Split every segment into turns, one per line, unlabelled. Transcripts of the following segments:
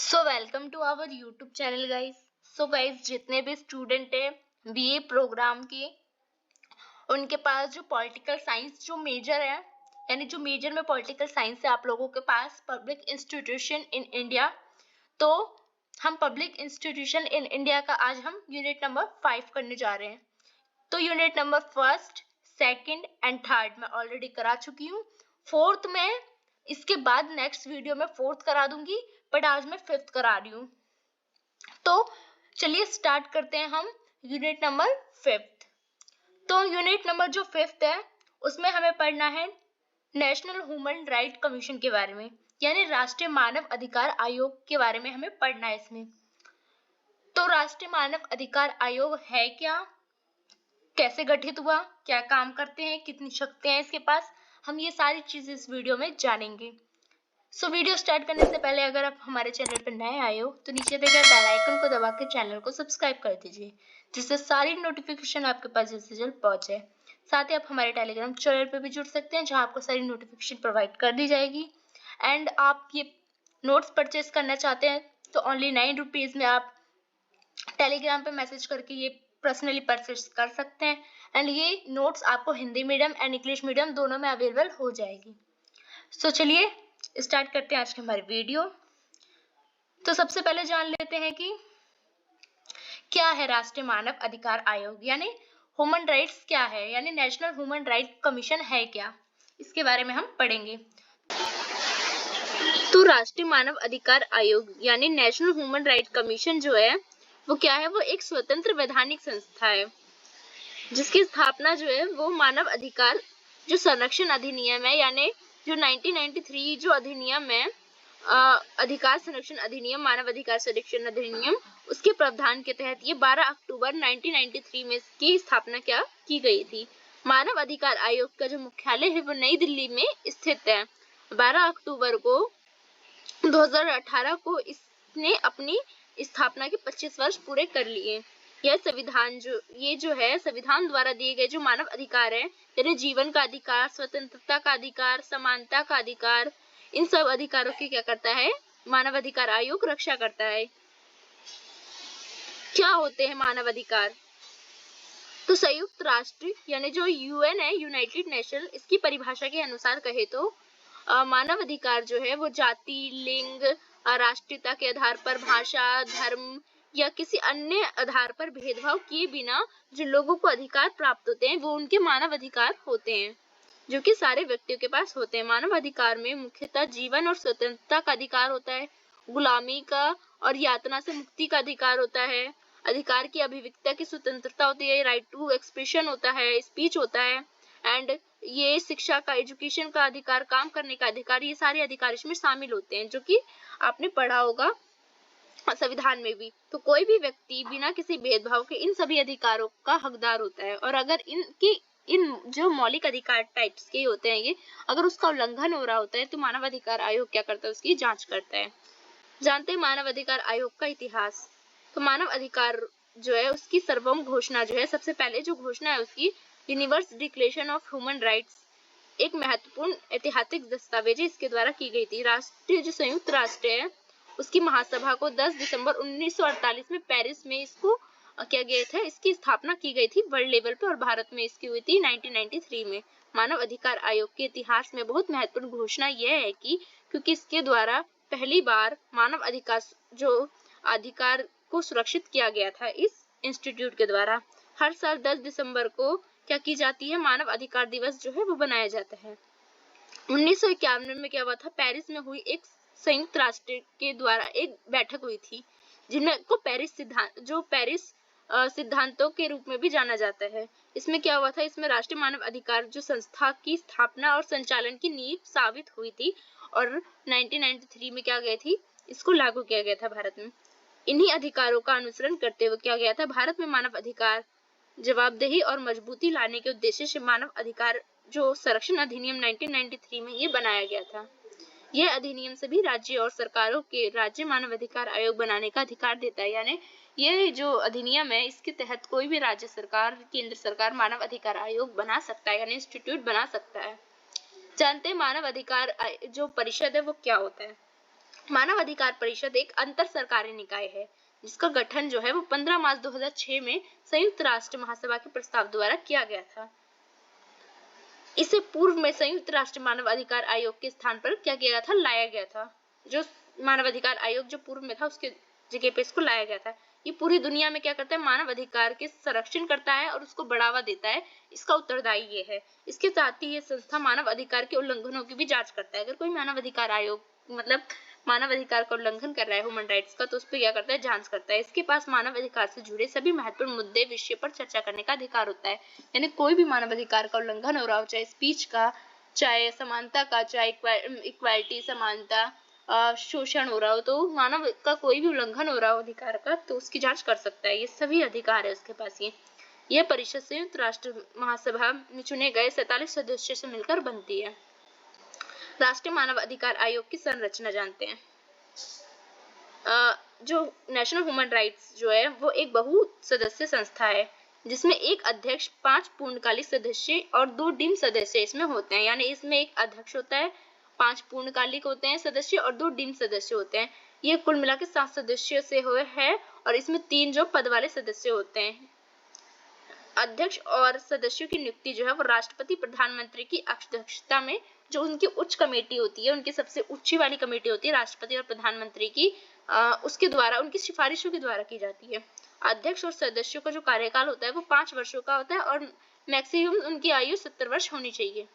So welcome to our YouTube channel guys. Guys जितने भी student है बीए प्रोग्राम के, उनके पास जो पॉलिटिकल साइंस जो मेजर है, यानी जो मेजर में पॉलिटिकल साइंस है आप लोगों के पास, पब्लिक इंस्टीट्यूशन इन इंडिया। तो हम पब्लिक इंस्टीट्यूशन इन इंडिया का आज हम यूनिट नंबर 5 करने जा रहे हैं। तो unit number first, second and third मैं ऑलरेडी करा चुकी हूँ। फोर्थ में इसके बाद नेक्स्ट वीडियो में फोर्थ करा दूंगी, बट आज मैं फिफ्थ करा रही हूँ। तो चलिए स्टार्ट करते हैं हम यूनिट नंबर फिफ्थ। तो यूनिट नंबर जो फिफ्थ है उसमें हमें पढ़ना है नेशनल ह्यूमन राइट कमीशन के बारे में, यानी राष्ट्रीय मानव अधिकार आयोग के बारे में हमें पढ़ना है इसमें। तो राष्ट्रीय मानव अधिकार आयोग है क्या, कैसे गठित हुआ, क्या काम करते हैं, कितनी शक्तियां हैं इसके पास, हम ये सारी चीजें इस वीडियो में जानेंगे। वीडियो स्टार्ट करने से पहले अगर आप हमारे चैनल पर नए आए हो तो नीचे दिए गए बेल आइकन को दबा के चैनल को सब्सक्राइब कर दीजिए, जिससे सारी नोटिफिकेशन आपके पास जल्द से जल्द पहुंचे। साथ ही आप हमारे टेलीग्राम चैनल पर भी जुड़ सकते हैं, जहां आपको सारी नोटिफिकेशन प्रोवाइड कर दी जाएगी। एंड आप ये नोट्स परचेज करना चाहते हैं तो ओनली 9 रुपीज में आप टेलीग्राम पे मैसेज करके ये पर्सनली परचेज कर सकते हैं। एंड ये नोट्स आपको Hindi medium and English medium दोनों में अवेलेबल हो जाएगी। चलिए स्टार्ट करते हैं आज की हमारी वीडियो। तो सबसे पहले जान लेते हैं कि क्या है राष्ट्रीय मानव अधिकार आयोग, यानी ह्यूमन राइट्स क्या है, यानी नेशनल ह्यूमन राइट कमीशन है क्या, इसके बारे में हम पढ़ेंगे। तो राष्ट्रीय मानव अधिकार आयोग यानी नेशनल ह्यूमन राइट कमीशन जो है वो क्या है, वो एक स्वतंत्र वैधानिक संस्था है जिसकी स्थापना जो है वो मानव अधिकार जो संरक्षण अधिनियम है, यानी जो 1993 जो अधिनियम है, अधिकार संरक्षण अधिनियम, मानव अधिकार संरक्षण अधिनियम, उसके प्रावधान के तहत ये 12 अक्टूबर 1993 में इसकी स्थापना क्या की गई थी। मानव अधिकार आयोग का जो मुख्यालय है वो नई दिल्ली में स्थित है। 12 अक्टूबर को 2018 को इसने अपनी स्थापना के 25 वर्ष पूरे कर लिए। यह संविधान जो है संविधान द्वारा दिए गए जो मानव अधिकार है, यानी जीवन का अधिकार, स्वतंत्रता का अधिकार, समानता का अधिकार, इन सब अधिकारों की क्या करता है मानव अधिकार आयोग रक्षा करता है। क्या होते हैं मानव अधिकार? तो संयुक्त राष्ट्र यानी जो यूएन है, यूनाइटेड नेशन, इसकी परिभाषा के अनुसार कहे तो मानव अधिकार जो है वो जाति, लिंग, राष्ट्रीयता के आधार पर, भाषा, धर्म या किसी अन्य आधार पर भेदभाव किए बिना जो लोगों को अधिकार प्राप्त होते हैं वो उनके मानव अधिकार होते हैं, जो कि सारे व्यक्तियों के पास होते हैं। मानव अधिकार में मुख्यतः जीवन और स्वतंत्रता का अधिकार होता है, गुलामी का और यातना से मुक्ति का अधिकार होता है, अधिकार की अभिव्यक्ति की स्वतंत्रता होती है, राइट टू एक्सप्रेशन होता है, स्पीच होता है, एंड ये शिक्षा का, एजुकेशन का अधिकार, काम करने का अधिकार, ये सारे अधिकार इसमें शामिल होते हैं, जो कि आपने पढ़ा होगा संविधान में भी। तो कोई भी व्यक्ति बिना किसी भेदभाव के इन सभी अधिकारों का हकदार होता है, और अगर इन जो मौलिक अधिकार टाइप्स के होते हैं ये, अगर उसका उल्लंघन हो रहा होता है तो मानव अधिकार आयोग क्या करता है, उसकी जांच करता है। जानते हैं मानव अधिकार आयोग का इतिहास। तो मानव अधिकार जो है उसकी सर्वोच्च घोषणा जो है, सबसे पहले जो घोषणा है उसकी universal declaration of human rights, एक महत्वपूर्ण ऐतिहासिक दस्तावेज इसके द्वारा की गई थी। राष्ट्रीय जो संयुक्त राष्ट्र है उसकी महासभा को 10 दिसंबर 1948 में पेरिस में इसको क्या गया था, इसकी स्थापना की गई थी वर्ल्ड लेवल पे, और भारत में इसकी हुई थी 1993 में। मानव अधिकार आयोग के इतिहास में बहुत महत्वपूर्ण घोषणा यह है कि क्योंकि इसके द्वारा पहली बार मानव अधिकार को सुरक्षित किया गया था इस इंस्टीट्यूट के द्वारा। हर साल 10 दिसंबर को क्या की जाती है, मानव अधिकार दिवस जो है वो बनाया जाता है। 1951 में क्या हुआ था, पेरिस में हुई एक संयुक्त राष्ट्र के द्वारा एक बैठक हुई थी जिन्हें को पेरिस सिद्धांतों के रूप में भी जाना जाता है। इसमें क्या हुआ था, इसमें राष्ट्रीय मानव अधिकार जो संस्था की स्थापना और संचालन की नींव साबित हुई थी, और 1993 में क्या गई थी, इसको लागू किया गया था भारत में। इन्हीं अधिकारों का अनुसरण करते हुए क्या गया था, भारत में मानव अधिकार जवाबदेही और मजबूती लाने के उद्देश्य से मानव अधिकार जो संरक्षण अधिनियम 1993 में ये बनाया गया था। यह अधिनियम सभी राज्य और सरकारों के राज्य मानव अधिकार आयोग बनाने का अधिकार देता है, यानी ये जो अधिनियम है इसके तहत कोई भी राज्य सरकार, केंद्र सरकार मानव अधिकार आयोग बना सकता है, यानी इंस्टीट्यूट बना सकता है। जानते हैं मानव अधिकार जो परिषद है वो क्या होता है? मानव अधिकार परिषद एक अंतर सरकारी निकाय है जिसका गठन जो है वो 15 मार्च 2006 में संयुक्त राष्ट्र महासभा के प्रस्ताव द्वारा किया गया था। इसे पूर्व में संयुक्त राष्ट्र मानव अधिकार आयोग के स्थान पर क्या किया गया था, लाया गया था। जो मानव अधिकार आयोग जो पूर्व में था उसके जगह पे इसको लाया गया था। ये पूरी दुनिया में क्या करता है, मानव अधिकार के संरक्षण करता है और उसको बढ़ावा देता है, इसका उत्तरदायी ये है। इसके साथ ही ये संस्था मानव अधिकार के उल्लंघनों की भी जांच करता है। अगर कोई मानव अधिकार आयोग मतलब मानव अधिकार का उल्लंघन कर रहा है ह्यूमन राइट्स का, तो उस पर क्या करता है, जांच करता है। इसके पास मानव अधिकार से जुड़े सभी महत्वपूर्ण मुद्दे विषय पर चर्चा करने का अधिकार होता है। यानी कोई भी मानव अधिकार का उल्लंघन हो रहा हो, चाहे स्पीच का, चाहे समानता का, चाहे इक्वालिटी समानता, शोषण हो रहा हो, तो मानव का कोई भी उल्लंघन हो रहा हो अधिकार का, तो उसकी जांच कर सकता है। ये सभी अधिकार है उसके पास। यह परिषद संयुक्त राष्ट्र महासभा में चुने गए 47 सदस्यों से मिलकर बनती है। राष्ट्रीय मानव अधिकार आयोग की संरचना जानते हैं। जो नेशनल ह्यूमन राइट्स जो है वो एक बहु सदस्य संस्था है जिसमें एक अध्यक्ष, 5 पूर्णकालिक सदस्य और 2 डीम सदस्य इसमें होते हैं। यानी इसमें एक अध्यक्ष होता है, 5 पूर्णकालिक होते हैं सदस्य और 2 डीम सदस्य होते हैं। ये कुल मिलाकर 7 सदस्यों से हुए है और इसमें 3 जो पद वाले सदस्य होते हैं। अध्यक्ष और सदस्यों की नियुक्ति जो है वो राष्ट्रपति प्रधानमंत्री की अध्यक्षता में, जो उनकी उच्च कमेटी होती है, उनकी सबसे ऊंची वाली कमेटी होती है राष्ट्रपति और प्रधानमंत्री की, उसके द्वारा, उनकी सिफारिशों के द्वारा की जाती है। अध्यक्ष और सदस्यों का जो कार्यकाल होता है वो 5 वर्षों का होता है और मैक्सिमम उनकी आयु 70 वर्ष होनी चाहिए।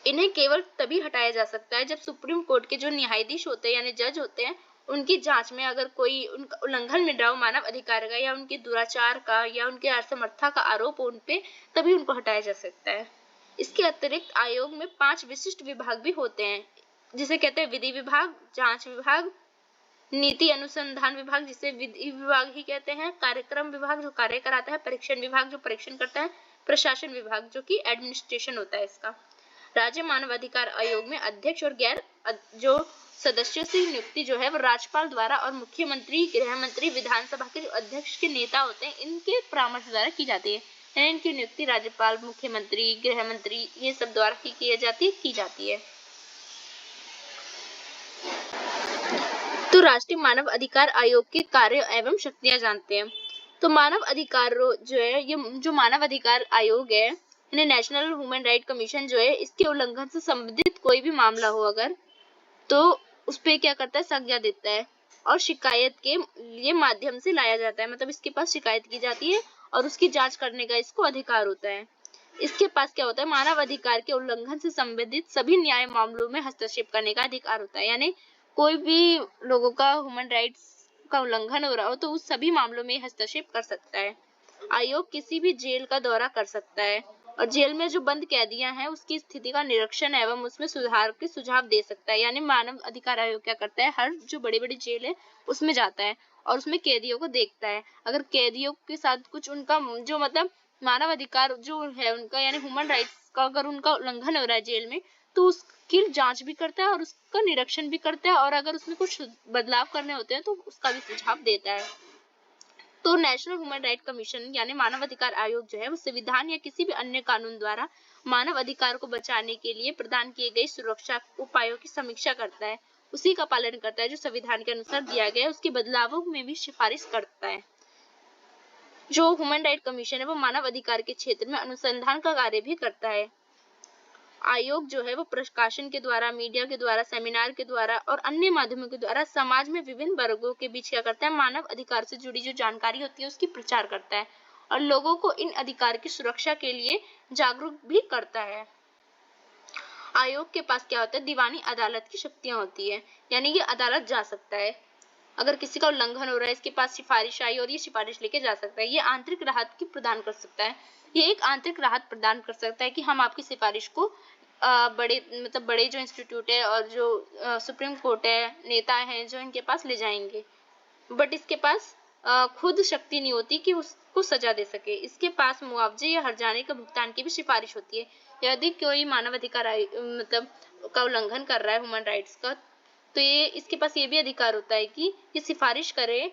इन्हें केवल तभी हटाया जा सकता है जब सुप्रीम कोर्ट के जो न्यायाधीश होते हैं यानी जज होते हैं, उनकी जांच में अगर कोई उनका उल्लंघन मिल रहा हो मानव अधिकार का, या उनके दुराचार का, या उनके असमर्थता का आरोप हो उन पे, तभी उनको हटाया जा सकता है। इसके अतिरिक्त आयोग में 5 विशिष्ट विभाग भी होते हैं, जिसे कहते हैं विधि विभाग, जांच विभाग, नीति अनुसंधान विभाग जिसे विधि विभाग ही कहते हैं, कार्यक्रम विभाग जो कार्य कराता है, परीक्षण विभाग जो परीक्षण करता है, प्रशासन विभाग जो कि एडमिनिस्ट्रेशन होता है इसका। राज्य मानव अधिकार आयोग में अध्यक्ष और गैर जो सदस्यों की नियुक्ति जो है वो राज्यपाल द्वारा और मुख्यमंत्री, गृह मंत्री, विधानसभा के जो अध्यक्ष के नेता होते हैं इनके परामर्श द्वारा की जाती है। इनकी नियुक्ति राज्यपाल, मुख्यमंत्री, गृह मंत्री ये सब द्वारा की जाती है। तो राष्ट्रीय मानव अधिकार आयोग के कार्य एवं शक्तियां जानते हैं। तो मानव अधिकार जो है, ये जो मानव अधिकार आयोग है, नेशनल ह्यूमन राइट कमीशन जो है, इसके उल्लंघन से संबंधित कोई भी मामला हो अगर, तो उस पे क्या करता है, संज्ञा देता है और शिकायत के ये माध्यम से लाया जाता है। मतलब इसके पास शिकायत की जाती है और उसकी जांच करने का इसको अधिकार होता है। इसके पास क्या होता है, मानव अधिकार के उल्लंघन से संबंधित सभी न्याय मामलों में हस्तक्षेप करने का अधिकार होता है। यानी कोई भी लोगों का ह्यूमन राइट्स का उल्लंघन हो रहा हो तो उस सभी मामलों में हस्तक्षेप कर सकता है। आयोग किसी भी जेल का दौरा कर सकता है और जेल में जो बंद कैदियां हैं उसकी स्थिति का निरीक्षण एवं उसमें सुधार के सुझाव दे सकता है। यानी मानव अधिकार आयोग क्या करता है, हर जो बड़ी बड़ी जेल है उसमें जाता है और उसमें कैदियों को देखता है। अगर कैदियों के साथ कुछ उनका जो मतलब मानव अधिकार जो है उनका, यानी ह्यूमन राइट्स का अगर उनका उल्लंघन हो रहा है जेल में, तो उसकी जांच भी करता है और उसका निरीक्षण भी करता है और अगर उसमें कुछ बदलाव करने होते हैं तो उसका भी सुझाव देता है। तो नेशनल ह्यूमन राइट कमीशन यानी मानव अधिकार आयोग जो है वो संविधान या किसी भी अन्य कानून द्वारा मानव अधिकार को बचाने के लिए प्रदान किए गए सुरक्षा उपायों की समीक्षा करता है, उसी का पालन करता है जो संविधान के अनुसार दिया गया है, उसके बदलावों में भी सिफारिश करता है। जो ह्यूमन राइट कमीशन है वो मानव अधिकार के क्षेत्र में अनुसंधान का कार्य भी करता है। आयोग जो है वो प्रकाशन के द्वारा, मीडिया के द्वारा, सेमिनार के द्वारा और अन्य माध्यमों के द्वारा समाज में विभिन्न वर्गों के बीच क्या करता है, मानव अधिकार से जुड़ी जो जानकारी होती है उसकी प्रचार करता है और लोगों को इन अधिकार की सुरक्षा के लिए जागरूक भी करता है। आयोग के पास क्या होता है, दीवानी अदालत की शक्तियां होती है, यानी ये अदालत जा सकता है अगर किसी का उल्लंघन हो रहा है, इसके पास सिफारिश आई और ये सिफारिश लेके जा सकता है। ये आंतरिक राहत की प्रदान कर सकता है, ये एक आंतरिक राहत प्रदान कर सकता है कि हम आपकी सिफारिश को बड़े जो इंस्टीट्यूट है और जो सुप्रीम कोर्ट है, नेता हैं जो इनके पास ले जाएंगे, बट इसके पास खुद शक्ति नहीं होती कि उसको सजा दे सके। इसके पास मुआवजे या हर्जाने का भुगतान की भी सिफारिश होती है। यदि कोई मानव अधिकार का उल्लंघन कर रहा है ह्यूमन राइट्स का, तो ये इसके पास ये भी अधिकार होता है कि ये सिफारिश करे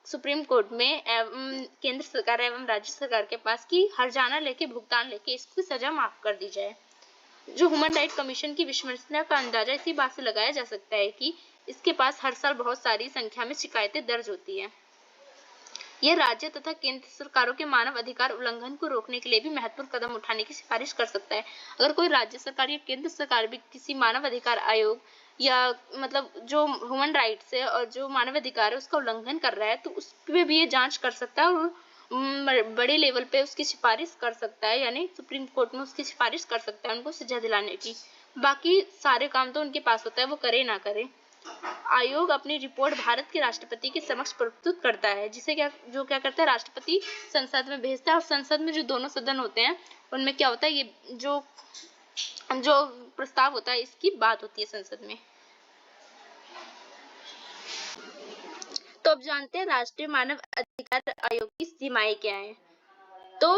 सुप्रीम कोर्ट में एवं केंद्र सरकार एवं राज्य सरकार के पास कि हर्जाना लेके, भुगतान लेके इसकी सजा माफ कर दी जाए। जो ह्यूमन राइट कमीशन की विश्वसनीयता का अंदाजा इसी बात से लगाया जा सकता है कि इसके पास हर साल बहुत सारी संख्या में शिकायतें दर्ज होती हैं। यह राज्य तथा केंद्र सरकारों के मानव अधिकार उल्लंघन को रोकने के लिए भी महत्वपूर्ण कदम उठाने की सिफारिश कर सकता है। अगर कोई राज्य सरकार या केंद्र सरकार भी किसी मानव अधिकार आयोग या मतलब जो ह्यूमन राइट्स है और जो मानव अधिकार है उसका उल्लंघन कर रहा है तो उस पे भी ये जांच कर सकता है और बड़े लेवल पे उसकी सिफारिश कर सकता है, यानी सुप्रीम कोर्ट में उसकी सिफारिश कर सकता है उनको सजा दिलाने की। बाकी सारे काम तो उनके पास होता है, वो करे ना करे। आयोग अपनी रिपोर्ट भारत के राष्ट्रपति के समक्ष प्रस्तुत करता है, जिसे क्या करता है, राष्ट्रपति संसद में भेजता है और संसद में जो दोनों सदन होते हैं उनमें क्या होता है, ये जो प्रस्ताव होता है इसकी बात होती है संसद में। तो अब जानते हैं राष्ट्रीय मानव अधिकार आयोग की सीमाएं क्या हैं। तो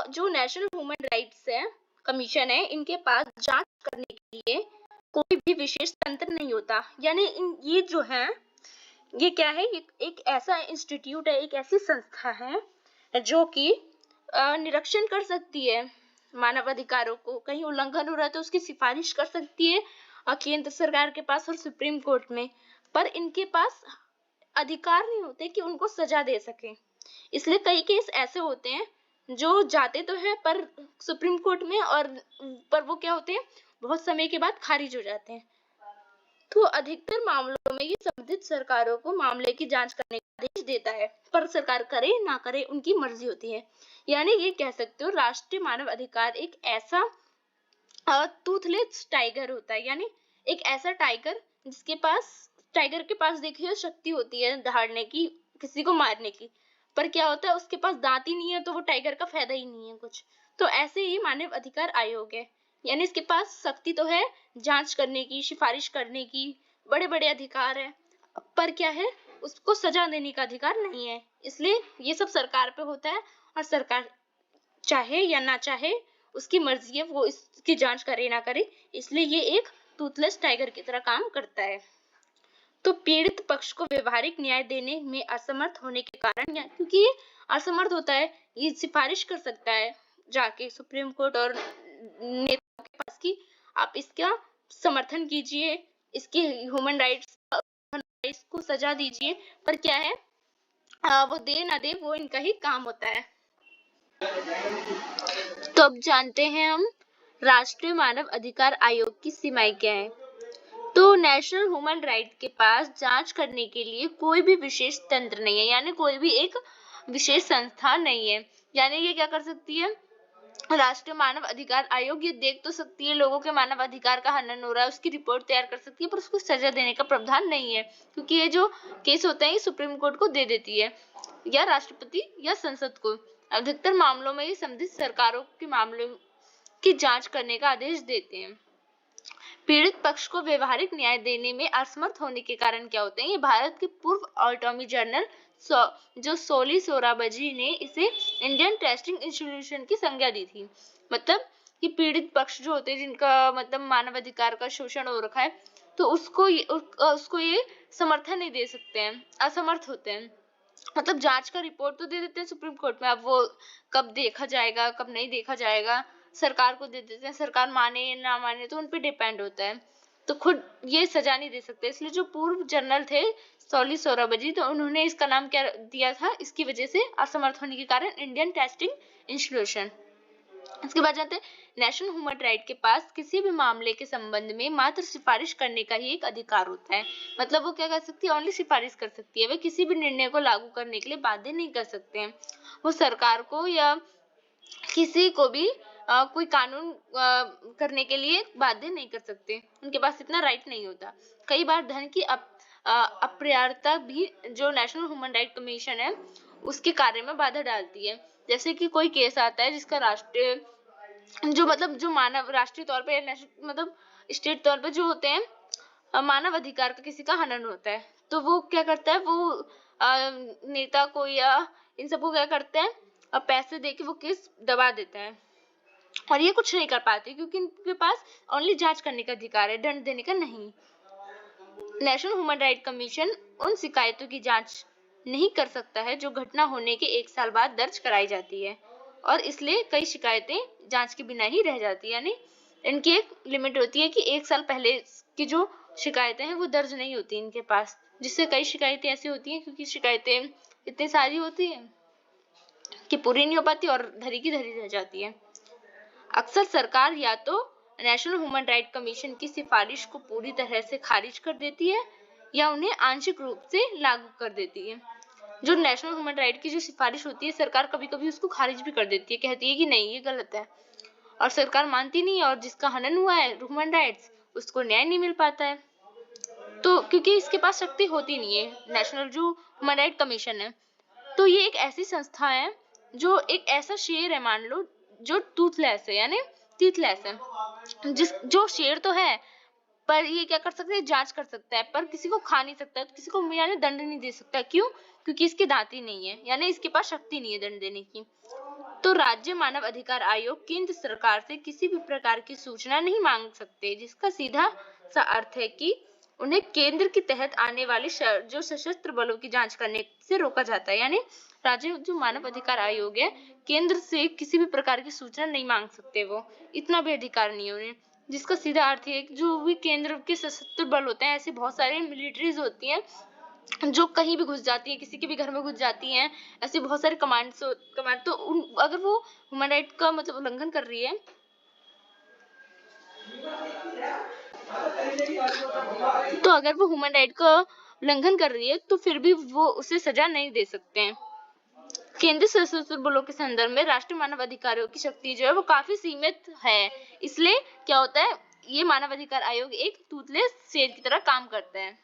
जो नेशनल ह्यूमन राइट्स है कमीशन है, इनके पास जांच करने के लिए कोई भी विशेष तंत्र नहीं होता, यानी ये जो है ये क्या है, ये एक ऐसा इंस्टीट्यूट है, एक ऐसी संस्था है जो कि निरीक्षण कर सकती है मानव अधिकारों को, कहीं उल्लंघन हो रहा है तो उसकी सिफारिश कर सकती है केंद्र सरकार के पास और सुप्रीम कोर्ट में, पर इनके पास अधिकार नहीं होते कि उनको सजा दे सके। इसलिए कई केस ऐसे होते हैं जो जाते तो हैं पर सुप्रीम कोर्ट में, और पर वो क्या होते हैं बहुत समय के बाद खारिज हो जाते हैं। तो अधिकतर मामलों में ये संबंधित सरकारों को मामले की जांच करने का आदेश देता है, पर सरकार करे ना करे उनकी मर्जी होती है। यानी ये कह सकते हो राष्ट्रीय मानव अधिकार एक ऐसा टूथलेस टाइगर होता है, यानी एक ऐसा टाइगर जिसके पास, टाइगर के पास देखिए शक्ति होती है दहाड़ने की, किसी को मारने की, पर क्या होता है उसके पास दांत ही नहीं है तो वो टाइगर का फायदा ही नहीं है कुछ। तो ऐसे ही मानव अधिकार आयोग है, यानी इसके पास शक्ति तो है जांच करने की, सिफारिश करने की, बड़े बड़े अधिकार है, पर क्या है उसको सजा देने का अधिकार नहीं है। इसलिए ये सब सरकार पे होता है और सरकार चाहे या ना चाहे उसकी मर्जी है, वो इसकी जांच करे ना करे, इसलिए ये एक टूथलेस टाइगर की तरह काम करता है। तो पीड़ित पक्ष को व्यवहारिक न्याय देने में असमर्थ होने के कारण, या क्योंकि ये असमर्थ होता है, ये सिफारिश कर सकता है जाके सुप्रीम कोर्ट और नेताओं के पास कि आप इसका समर्थन कीजिए, इसके ह्यूमन राइट्स को सजा दीजिए, पर क्या है वो दे ना दे वो इनका ही काम होता है। तो अब जानते हैं हम राष्ट्रीय मानव अधिकार आयोग की सीमाएं क्या है। तो नेशनल ह्यूमन राइट के पास जांच करने के लिए कोई भी विशेष तंत्र नहीं है, यानी कोई भी एक विशेष संस्था नहीं है। यानी ये क्या कर सकती है, राष्ट्रीय मानव अधिकार आयोग ये देख तो सकती है लोगों के मानव अधिकार का हनन हो रहा है, उसकी रिपोर्ट तैयार कर सकती है, पर उसको सजा देने का प्रावधान नहीं है, क्योंकि ये जो केस होता है ये सुप्रीम कोर्ट को दे देती है या राष्ट्रपति या संसद को। अधिकतर मामलों में ये संबंधित सरकारों के मामलों की जांच करने का आदेश देते हैं। पीड़ित पक्ष को व्यवहारिक न्याय देने में असमर्थ होने के कारण क्या होते हैं, ये भारत के पूर्व अटॉर्नी जनरल जो सोली सोराबजी ने इसे इंडियन टेस्टिंग इंस्टीट्यूशन की संज्ञा दी थी। मतलब कि पीड़ित पक्ष जो होते हैं जिनका मतलब मानव अधिकार का शोषण हो रखा है, तो उसको ये समर्थन नहीं दे सकते हैं, असमर्थ होते हैं। मतलब जांच का रिपोर्ट तो दे देते हैं सुप्रीम कोर्ट में, अब वो कब देखा जाएगा कब नहीं देखा जाएगा सरकार को दे देते हैं, सरकार माने या ना माने तो उन पे डिपेंड होता है, तो खुद ये सजा नहीं दे सकते। इसलिए जो पूर्व जनरल थे सोली सोराबजी, तो उन्होंने इसका नाम क्या दिया था, इसकी वजह से असमर्थ होने के कारण इंडियन टेस्टिंग इंस्टीट्यूशन। इसके बाद जानते हैं नेशनल ह्यूमन राइट के पास किसी भी मामले के संबंध में मात्र सिफारिश करने का ही एक अधिकार होता है। मतलब वो क्या कर सकती है, ओनली सिफारिश कर सकती है, वे किसी भी निर्णय को लागू करने के लिए बाध्य नहीं कर सकते हैं। वो सरकार को या किसी को भी कोई कानून करने के लिए बाध्य नहीं कर सकते, उनके पास इतना राइट नहीं होता। कई बार धन की अपर्याप्तता भी जो नेशनल ह्यूमन राइट कमीशन है उसके कार्य में बाधा डालती है। जैसे कि कोई केस आता है जिसका राष्ट्रीय जो मानव राष्ट्रीय तौर पे मतलब स्टेट तौर पे जो होते हैं मानव अधिकार का किसी का हनन होता है, तो वो क्या करता है, वो नेता को या इन सबको क्या करते हैं पैसे देके वो केस दबा देता है, और ये कुछ नहीं कर पाते क्योंकि इनके पास ओनली जांच करने का अधिकार है, दंड देने का नहीं। नेशनल ह्यूमन राइट कमीशन उन शिकायतों की जांच नहीं कर सकता है जो घटना होने के 1 साल बाद दर्ज कराई जाती है, और इसलिए कई शिकायतें जांच के बिना ही रह जाती है। यानी इनकी एक लिमिट होती है कि 1 साल पहले की जो शिकायतें हैं वो दर्ज नहीं होती इनके पास, जिससे कई शिकायतें ऐसी होती हैं क्योंकि शिकायतें इतनी सारी होती हैं कि पूरी नहीं हो पाती और धरी की धरी रह जाती है। अक्सर सरकार या तो नेशनल ह्यूमन राइट कमीशन की सिफारिश को पूरी तरह से खारिज कर देती है या उन्हें आंशिक रूप से लागू कर देती है। जो नेशनल ह्यूमन राइट की जो सिफारिश होती है, सरकार कभी कभी उसको खारिज भी कर देती है, कहती है कि नहीं ये गलत है, और सरकार मानती नहीं है, और जिसका हनन हुआ है ह्यूमन राइट्स उसको न्याय नहीं मिल पाता है। तो क्योंकि इसके पास शक्ति होती नहीं है, नेशनल जो ह्यूमन राइट कमीशन है, तो ये एक ऐसी संस्था है जो एक ऐसा शेर है, मान लो, जो टूथलेस है यानी टीथलेस है। जो शेर तो है पर ये क्या कर सकता है, जांच कर सकता है, पर किसी को खा नहीं सकता है, तो किसी को यानी दंड नहीं दे सकता। क्यों? क्योंकि इसके दांत ही नहीं है, यानी इसके पास शक्ति नहीं है दंड देने की। तो राज्य मानव अधिकार आयोग केंद्र सरकार से किसी भी प्रकार की सूचना नहीं मांग सकते, जिसका सीधा सा अर्थ है कि उन्हें केंद्र के तहत आने वाले जो सशस्त्र बलों की जांच करने से रोका जाता है। यानी राज्य जो मानव अधिकार आयोग है, केंद्र से किसी भी प्रकार की सूचना नहीं मांग सकते, वो इतना भी अधिकार नहीं है उन्हें, जिसका सीधा अर्थ है कि जो भी केंद्र के सशस्त्र बल होते हैं, ऐसे बहुत सारे मिलिट्रीज होती हैं जो कहीं भी घुस जाती है, किसी के भी घर में घुस जाती हैं, ऐसे बहुत सारे कमांड तो अगर वो ह्यूमन राइट का मतलब उल्लंघन कर रही है, तो अगर वो ह्यूमन राइट का उल्लंघन कर रही है तो फिर भी वो उसे सजा नहीं दे सकते हैं। केंद्रीय सशस्त्र बलों के संदर्भ में राष्ट्रीय मानव अधिकारों की शक्ति जो है वो काफी सीमित है, इसलिए क्या होता है, ये मानव अधिकार आयोग एक टूथलेस शेर की तरह काम करता है।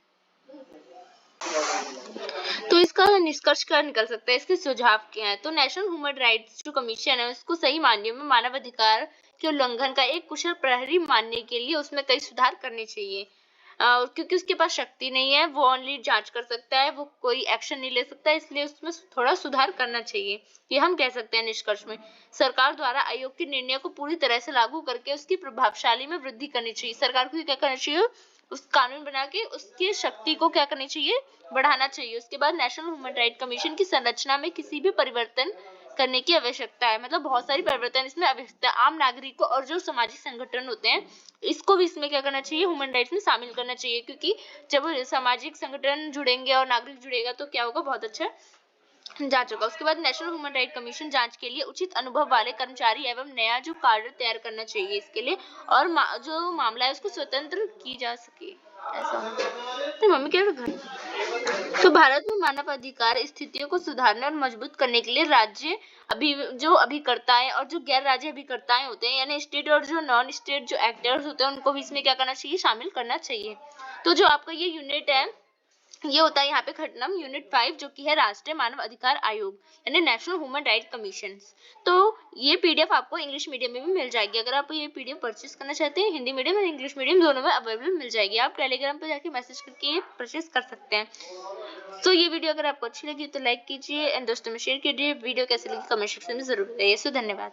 तो इसका निष्कर्ष क्या निकल सकता है, इसके सुझाव क्या है? तो नेशनल ह्यूमन राइट्स जो कमीशन है उसको सही मायने में मानव अधिकार के उल्लंघन का एक कुशल प्रहरी मानने के लिए उसमें कई सुधार करने चाहिए, क्योंकि उसके पास शक्ति नहीं है, वो ओनली जांच कर सकता है, वो कोई एक्शन नहीं ले सकता, इसलिए उसमें थोड़ा सुधार करना चाहिए, ये हम कह सकते हैं निष्कर्ष में। सरकार द्वारा आयोग के निर्णय को पूरी तरह से लागू करके उसकी प्रभावशाली में वृद्धि करनी चाहिए। सरकार को क्या करना चाहिए, उस कानून बना के उसकी शक्ति को क्या करनी चाहिए, बढ़ाना चाहिए। उसके बाद नेशनल ह्यूमन राइट कमीशन की संरचना में किसी भी परिवर्तन करने की आवश्यकता है, मतलब बहुत सारी परिवर्तन इसमें आवश्यकता है। आम नागरिकों और जो सामाजिक संगठन होते हैं इसको भी इसमें क्या करना चाहिए, ह्यूमन राइट्स में शामिल करना चाहिए, क्योंकि जब सामाजिक संगठन जुड़ेंगे और नागरिक जुड़ेगा तो क्या होगा, बहुत अच्छा जांच होगा। उसके बाद नेशनल ह्यूमन राइट कमीशन जांच के लिए उचित अनुभव वाले कर्मचारी एवं नया जो कार्य तैयार करना चाहिए इसके लिए, और जो मामला है उसको स्वतंत्र की जा सके, ऐसा तो मम्मी क्या घर। तो भारत में मानव अधिकार स्थितियों को सुधारने और मजबूत करने के लिए राज्य जो अभिकर्ताएं और जो गैर राज्य अभिकर्ताएं होते हैं, यानी स्टेट और जो नॉन स्टेट जो एक्टर्स होते हैं, उनको भी इसमें क्या करना चाहिए, शामिल करना चाहिए। तो जो आपका ये यूनिट है, ये होता है यहाँ पे खत्म, यूनिट 5 जो कि है राष्ट्रीय मानव अधिकार आयोग यानी नेशनल ह्यूमन राइट कमीशन। तो ये पीडीएफ आपको इंग्लिश मीडियम में भी मिल जाएगी। अगर आप ये पीडीएफ परचेस करना चाहते हैं, हिंदी मीडियम और इंग्लिश मीडियम दोनों में अवेलेबल मिल जाएगी। आप टेलीग्राम पे जाके मैसेज करके ये परचेस कर सकते हैं। तो ये वीडियो अगर आपको अच्छी लगी तो लाइक कीजिए एंड दोस्तों में शेयर कीजिए। वीडियो कैसे लगी कमेंट सेक्शन में जरूर बताइए। सो धन्यवाद।